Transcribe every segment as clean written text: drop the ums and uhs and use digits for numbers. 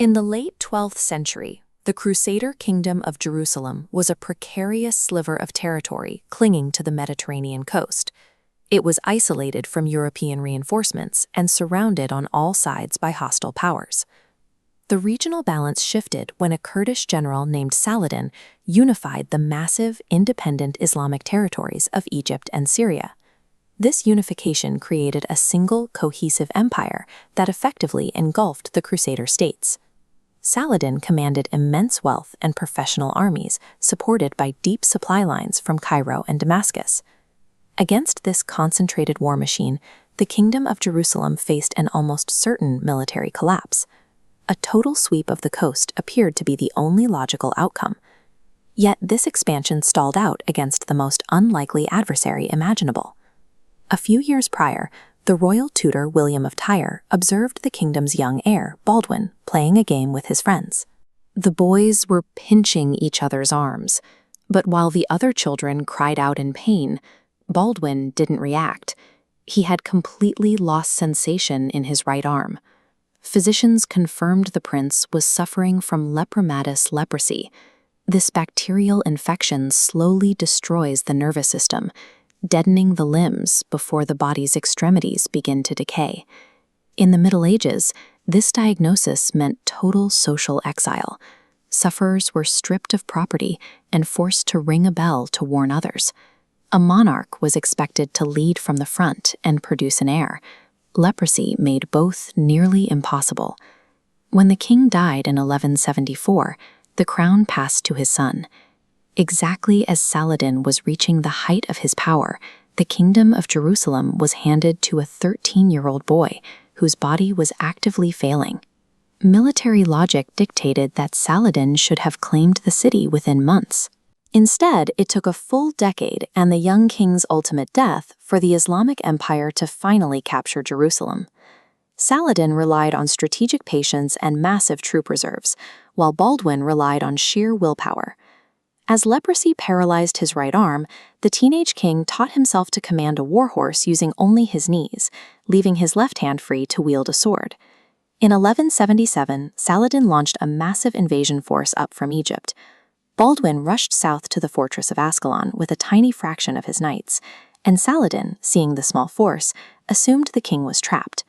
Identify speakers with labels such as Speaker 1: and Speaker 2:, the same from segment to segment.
Speaker 1: In the late 12th century, the Crusader Kingdom of Jerusalem was a precarious sliver of territory clinging to the Mediterranean coast. It was isolated from European reinforcements and surrounded on all sides by hostile powers. The regional balance shifted when a Kurdish general named Saladin unified the massive, independent Islamic territories of Egypt and Syria. This unification created a single, cohesive empire that effectively engulfed the Crusader states. Saladin commanded immense wealth and professional armies supported by deep supply lines from Cairo and Damascus. Against this concentrated war machine, the Kingdom of Jerusalem faced an almost certain military collapse. A total sweep of the coast appeared to be the only logical outcome. Yet this expansion stalled out against the most unlikely adversary imaginable. A few years prior, the royal tutor William of Tyre observed the kingdom's young heir, Baldwin, playing a game with his friends. The boys were pinching each other's arms, but while the other children cried out in pain, Baldwin didn't react. He had completely lost sensation in his right arm. Physicians confirmed the prince was suffering from lepromatous leprosy. This bacterial infection slowly destroys the nervous system, deadening the limbs before the body's extremities begin to decay. In the Middle Ages, this diagnosis meant total social exile. Sufferers were stripped of property and forced to ring a bell to warn others. A monarch was expected to lead from the front and produce an heir. Leprosy made both nearly impossible. When the king died in 1174, the crown passed to his son. Exactly as Saladin was reaching the height of his power, the Kingdom of Jerusalem was handed to a 13-year-old boy whose body was actively failing. Military logic dictated that Saladin should have claimed the city within months. Instead, it took a full decade and the young king's ultimate death for the Islamic Empire to finally capture Jerusalem. Saladin relied on strategic patience and massive troop reserves, while Baldwin relied on sheer willpower. As leprosy paralyzed his right arm, the teenage king taught himself to command a warhorse using only his knees, leaving his left hand free to wield a sword. In 1177, Saladin launched a massive invasion force up from Egypt. Baldwin rushed south to the fortress of Ascalon with a tiny fraction of his knights, and Saladin, seeing the small force, assumed the king was trapped.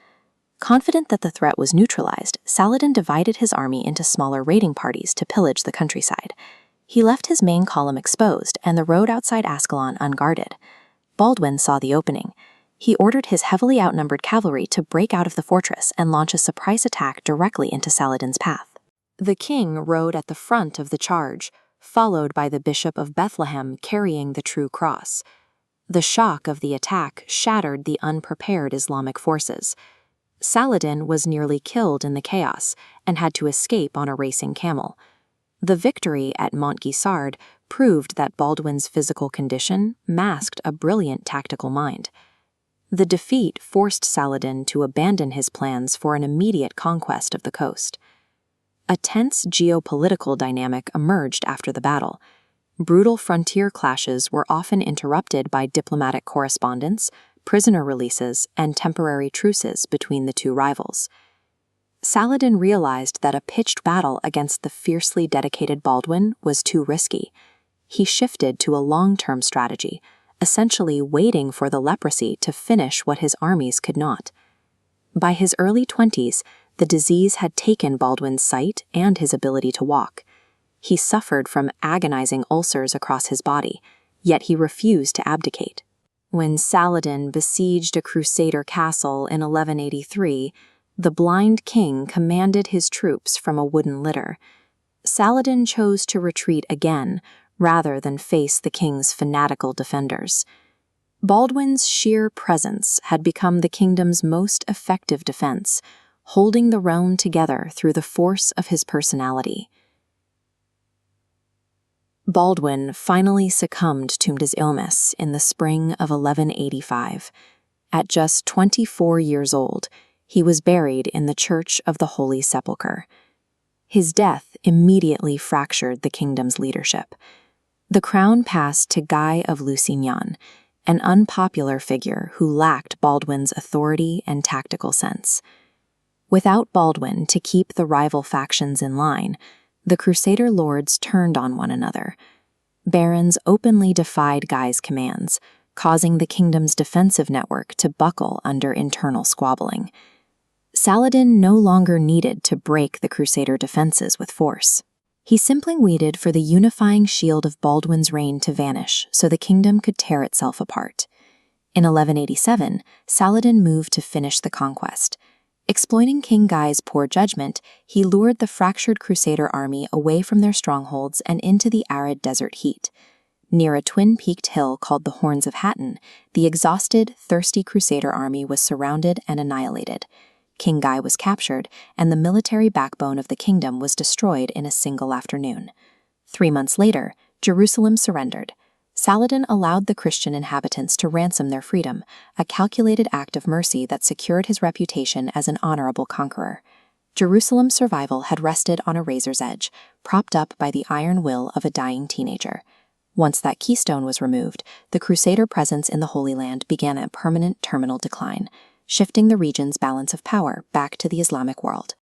Speaker 1: Confident that the threat was neutralized, Saladin divided his army into smaller raiding parties to pillage the countryside. He left his main column exposed and the road outside Ascalon unguarded. Baldwin saw the opening. He ordered his heavily outnumbered cavalry to break out of the fortress and launch a surprise attack directly into Saladin's path. The king rode at the front of the charge, followed by the Bishop of Bethlehem carrying the true cross. The shock of the attack shattered the unprepared Islamic forces. Saladin was nearly killed in the chaos and had to escape on a racing camel. The victory at Montgisard proved that Baldwin's physical condition masked a brilliant tactical mind. The defeat forced Saladin to abandon his plans for an immediate conquest of the coast. A tense geopolitical dynamic emerged after the battle. Brutal frontier clashes were often interrupted by diplomatic correspondence, prisoner releases, and temporary truces between the two rivals. Saladin realized that a pitched battle against the fiercely dedicated Baldwin was too risky. He shifted to a long-term strategy, essentially waiting for the leprosy to finish what his armies could not. By his early 20s, the disease had taken Baldwin's sight and his ability to walk. He suffered from agonizing ulcers across his body, yet he refused to abdicate. When Saladin besieged a Crusader castle in 1183, the blind king commanded his troops from a wooden litter. Saladin chose to retreat again, rather than face the king's fanatical defenders. Baldwin's sheer presence had become the kingdom's most effective defense, holding the realm together through the force of his personality. Baldwin finally succumbed to his illness in the spring of 1185. At just 24 years old, he was buried in the Church of the Holy Sepulchre. His death immediately fractured the kingdom's leadership. The crown passed to Guy of Lusignan, an unpopular figure who lacked Baldwin's authority and tactical sense. Without Baldwin to keep the rival factions in line, the Crusader lords turned on one another. Barons openly defied Guy's commands, causing the kingdom's defensive network to buckle under internal squabbling. Saladin no longer needed to break the Crusader defenses with force. He simply waited for the unifying shield of Baldwin's reign to vanish so the kingdom could tear itself apart. In 1187, Saladin moved to finish the conquest. Exploiting King Guy's poor judgment, he lured the fractured Crusader army away from their strongholds and into the arid desert heat. Near a twin-peaked hill called the Horns of Hattin, the exhausted, thirsty Crusader army was surrounded and annihilated. King Guy was captured, and the military backbone of the kingdom was destroyed in a single afternoon. 3 months later, Jerusalem surrendered. Saladin allowed the Christian inhabitants to ransom their freedom, a calculated act of mercy that secured his reputation as an honorable conqueror. Jerusalem's survival had rested on a razor's edge, propped up by the iron will of a dying teenager. Once that keystone was removed, the Crusader presence in the Holy Land began a permanent terminal decline, shifting the region's balance of power back to the Islamic world.